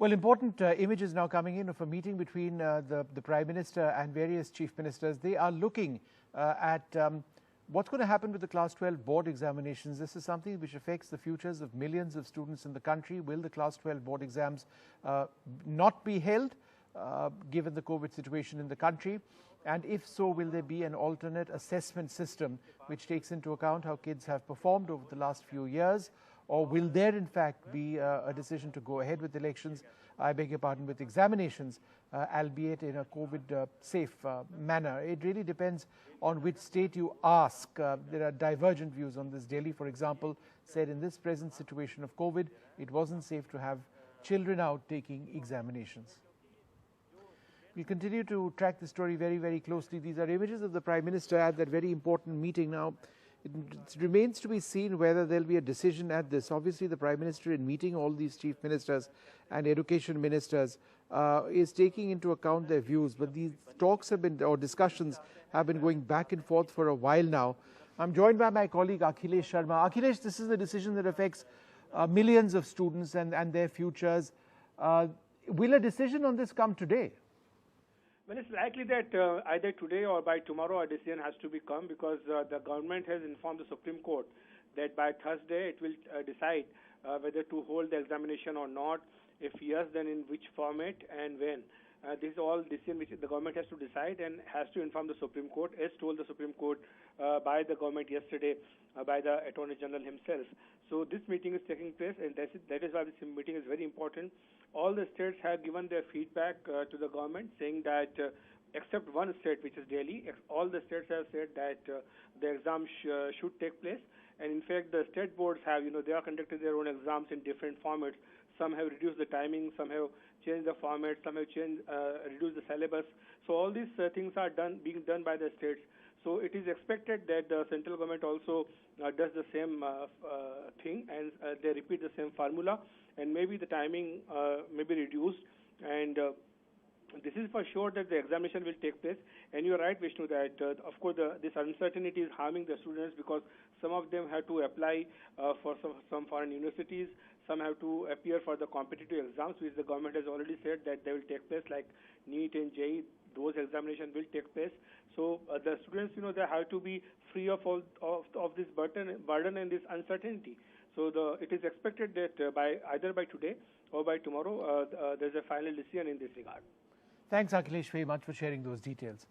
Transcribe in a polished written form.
Well, important images now coming in of a meeting between the Prime Minister and various Chief Ministers. They are looking at what's going to happen with the Class 12 board examinations. This is something which affects the futures of millions of students in the country. Will the Class 12 board exams not be held given the COVID situation in the country? And if so, will there be an alternate assessment system which takes into account how kids have performed over the last few years? Or will there in fact be a decision to go ahead with elections, I beg your pardon, with examinations, albeit in a COVID-safe manner? It really depends on which state you ask. There are divergent views on this. Delhi, for example, said in this present situation of COVID, it wasn't safe to have children out taking examinations. We'll continue to track the story very, very closely. These are images of the Prime Minister at that very important meeting. Now, it remains to be seen whether there'll be a decision at this. Obviously, the Prime Minister, in meeting all these Chief Ministers and Education Ministers, is taking into account their views. But these talks have been, or discussions have been going back and forth for a while now. I'm joined by my colleague Akhilesh Sharma. Akhilesh, this is a decision that affects millions of students and their futures. Will a decision on this come today? Well, it's likely that either today or by tomorrow a decision has to become, because the government has informed the Supreme Court that by Thursday it will decide whether to hold the examination or not. If yes, then in which format and when. This is all decision which the government has to decide and has to inform the Supreme Court, as told the Supreme Court by the government yesterday, by the Attorney General himself. So this meeting is taking place, and that is why this meeting is very important. All the states have given their feedback to the government, saying that except one state, which is Delhi, all the states have said that the exams should take place. And in fact, the state boards have, they are conducting their own exams in different formats. Some have reduced the timing, some have changed the format, some have reduced the syllabus. So all these things are being done by the states. So it is expected that the central government also does the same thing, and they repeat the same formula, and maybe the timing may be reduced. And this is for sure that the examination will take place. And you're right, Vishnu, that of course this uncertainty is harming the students, because some of them have to apply for some foreign universities. Some have to appear for the competitive exams, which the government has already said that they will take place, like NEET and JEE. Those examinations will take place. So the students, they have to be free of this burden and this uncertainty. So it is expected that either by today or by tomorrow, there's a final decision in this regard. Thanks, Akhilesh, very much for sharing those details.